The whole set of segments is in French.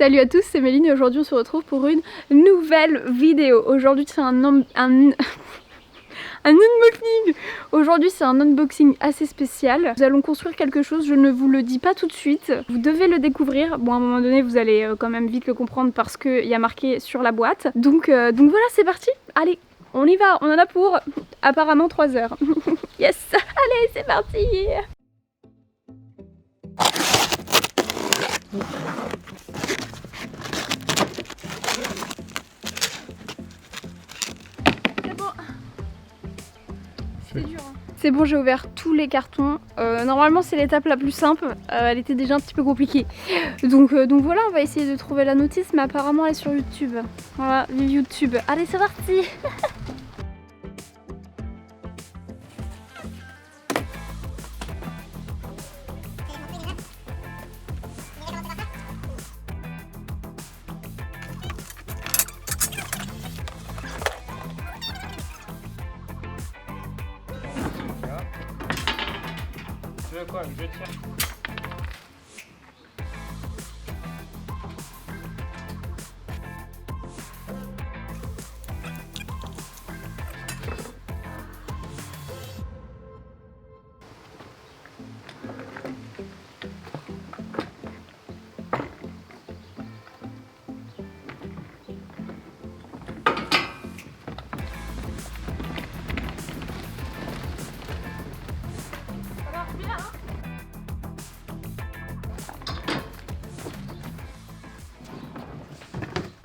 Salut à tous, c'est Méline et aujourd'hui on se retrouve pour une nouvelle vidéo. Aujourd'hui c'est un unboxing. Aujourd'hui c'est un unboxing assez spécial. Nous allons construire quelque chose, je ne vous le dis pas tout de suite. Vous devez le découvrir. Bon, à un moment donné vous allez quand même vite le comprendre parce qu'il y a marqué sur la boîte. Donc voilà, c'est parti. Allez, on y va, on en a pour apparemment 3 heures. Yes, allez c'est parti. C'est bon. C'est dur. Hein. C'est bon, j'ai ouvert tous les cartons. Normalement c'est l'étape la plus simple. Elle était déjà un petit peu compliquée. Donc voilà, on va essayer de trouver la notice, mais apparemment elle est sur YouTube. Voilà, vive YouTube. Allez, c'est parti. Tu veux quoi? Je tiens.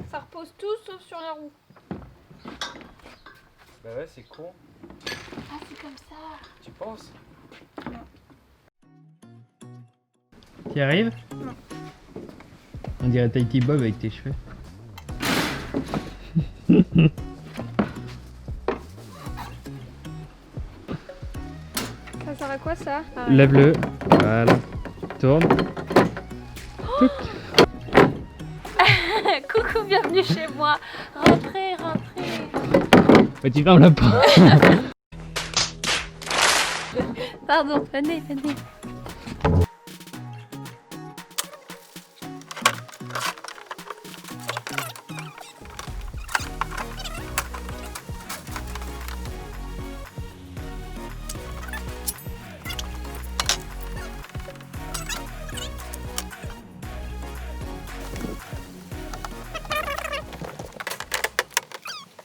Ça repose tout sauf sur la roue. Bah ouais, c'est con. Ah, c'est comme ça. Tu penses? T'y arrives? Non. On dirait Tahiti Bob avec tes cheveux. Ça sert à quoi ça? Ah, Lève-le. Voilà. Tourne. Touc. Coucou, bienvenue chez moi. Rentrez, rentrez. Bah, tu fermes la porte. Pardon, venez, venez.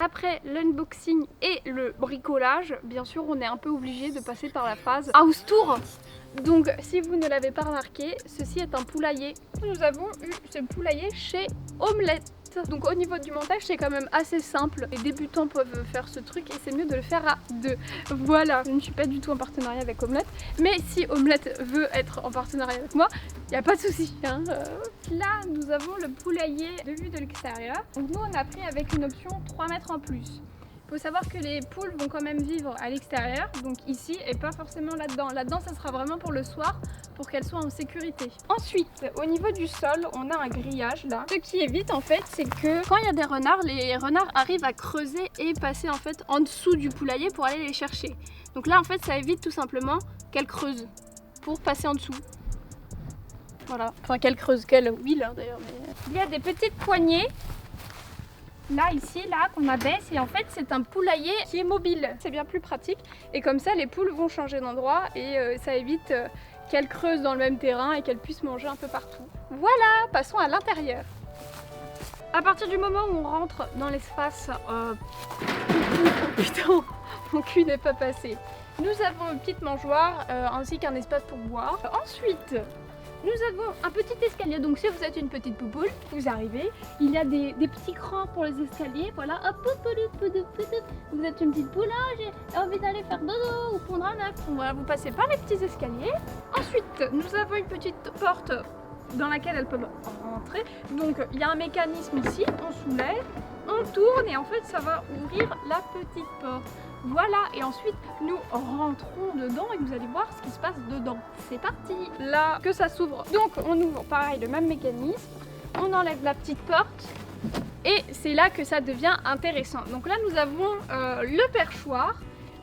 Après l'unboxing et le bricolage, bien sûr on est un peu obligé de passer par la phase house tour. Donc si vous ne l'avez pas remarqué, ceci est un poulailler. Nous avons eu ce poulailler chez Omelette. Donc au niveau du montage c'est quand même assez simple. Les débutants peuvent faire ce truc et c'est mieux de le faire à deux. Voilà, je ne suis pas du tout en partenariat avec Omelette. Mais si Omelette veut être en partenariat avec moi, il n'y a pas de souci. Hein. Là nous avons le poulailler de vue de l'extérieur. Donc nous on a pris avec une option 3 mètres en plus. Il faut savoir que les poules vont quand même vivre à l'extérieur, donc ici et pas forcément là-dedans. Là-dedans, ça sera vraiment pour le soir, pour qu'elles soient en sécurité. Ensuite, au niveau du sol, on a un grillage là. Ce qui évite en fait, c'est que quand il y a des renards, les renards arrivent à creuser et passer en fait en dessous du poulailler pour aller les chercher. Donc là, en fait, ça évite tout simplement qu'elles creusent pour passer en dessous. Voilà, enfin qu'elles creusent, qu'elles huilent hein, d'ailleurs. Mais... Il y a des petites poignées. Là, ici, là, qu'on abaisse et en fait c'est un poulailler qui est mobile. C'est bien plus pratique et comme ça les poules vont changer d'endroit et ça évite qu'elles creusent dans le même terrain et qu'elles puissent manger un peu partout. Voilà, passons à l'intérieur. À partir du moment où on rentre dans l'espace... Putain, mon cul n'est pas passé. Nous avons une petite mangeoire ainsi qu'un espace pour boire. Ensuite... nous avons un petit escalier, donc si vous êtes une petite poupoule, vous arrivez, il y a des petits crans pour les escaliers, voilà, hop, vous êtes une petite poule, j'ai envie d'aller faire dodo ou pondre un œuf, voilà, vous passez par les petits escaliers. Ensuite, nous avons une petite porte dans laquelle elles peuvent rentrer, donc il y a un mécanisme ici, on soulève, on tourne et en fait ça va ouvrir la petite porte. Voilà, et ensuite nous rentrons dedans et vous allez voir ce qui se passe dedans. C'est parti. Là que ça s'ouvre, donc on ouvre pareil le même mécanisme, on enlève la petite porte et c'est là que ça devient intéressant. Donc là nous avons le perchoir,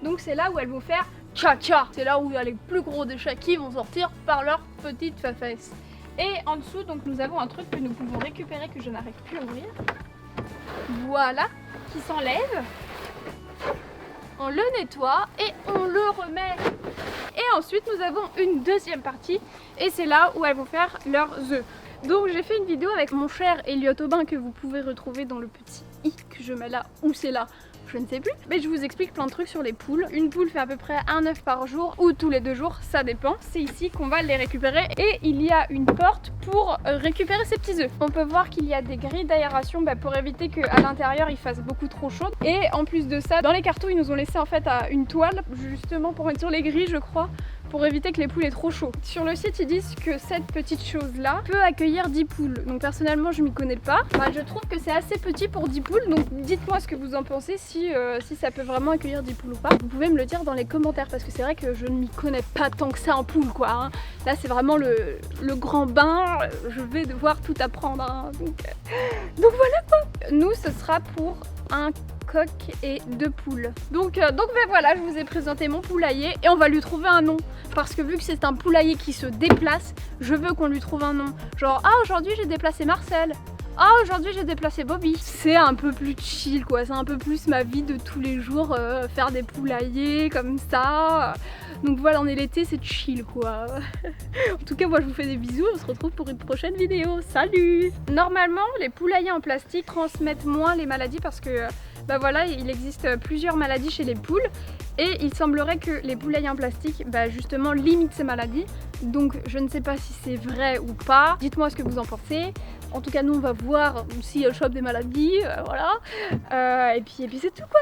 donc c'est là où elles vont faire tcha-tcha. C'est là où il y a les plus gros des chats qui vont sortir par leurs petites fesses. Et en dessous, donc nous avons un truc que nous pouvons récupérer que je n'arrive plus à ouvrir. Voilà, qui s'enlève. On le nettoie et on le remet. Et ensuite nous avons une deuxième partie et c'est là où elles vont faire leurs œufs. Donc j'ai fait une vidéo avec mon cher Elliot Aubin que vous pouvez retrouver dans le petit i que je mets là ou c'est là. Je ne sais plus, mais je vous explique plein de trucs sur les poules. Une poule fait à peu près un œuf par jour ou tous les 2 jours, ça dépend. C'est ici qu'on va les récupérer et il y a une porte pour récupérer ces petits œufs. On peut voir qu'il y a des grilles d'aération pour éviter qu'à l'intérieur il fasse beaucoup trop chaud. Et en plus de ça, dans les cartons ils nous ont laissé en fait une toile justement pour mettre sur les grilles je crois, pour éviter que les poules aient trop chaud. Sur le site ils disent que cette petite chose là peut accueillir 10 poules. Donc personnellement je m'y connais pas. Je trouve que c'est assez petit pour 10 poules, donc dites-moi ce que vous en pensez si ça peut vraiment accueillir 10 poules ou pas. Vous pouvez me le dire dans les commentaires parce que c'est vrai que je ne m'y connais pas tant que ça en poules quoi. Hein. Là c'est vraiment le grand bain, je vais devoir tout apprendre. Hein. Donc voilà quoi. Nous ce sera pour un coq et 2 poules. Donc voilà, je vous ai présenté mon poulailler et on va lui trouver un nom. Parce que vu que c'est un poulailler qui se déplace, je veux qu'on lui trouve un nom. Genre, ah aujourd'hui j'ai déplacé Marcel. Ah aujourd'hui j'ai déplacé Bobby. C'est un peu plus chill quoi, c'est un peu plus ma vie de tous les jours, faire des poulaillers comme ça. Donc voilà, on est l'été, c'est chill quoi. En tout cas moi je vous fais des bisous, on se retrouve pour une prochaine vidéo. Salut! Normalement les poulaillers en plastique transmettent moins les maladies parce que voilà, il existe plusieurs maladies chez les poules et il semblerait que les poulaillers en plastique justement limitent ces maladies. Donc je ne sais pas si c'est vrai ou pas, dites-moi ce que vous en pensez. En tout cas nous on va voir si elles chopent des maladies, voilà. Et puis c'est tout quoi.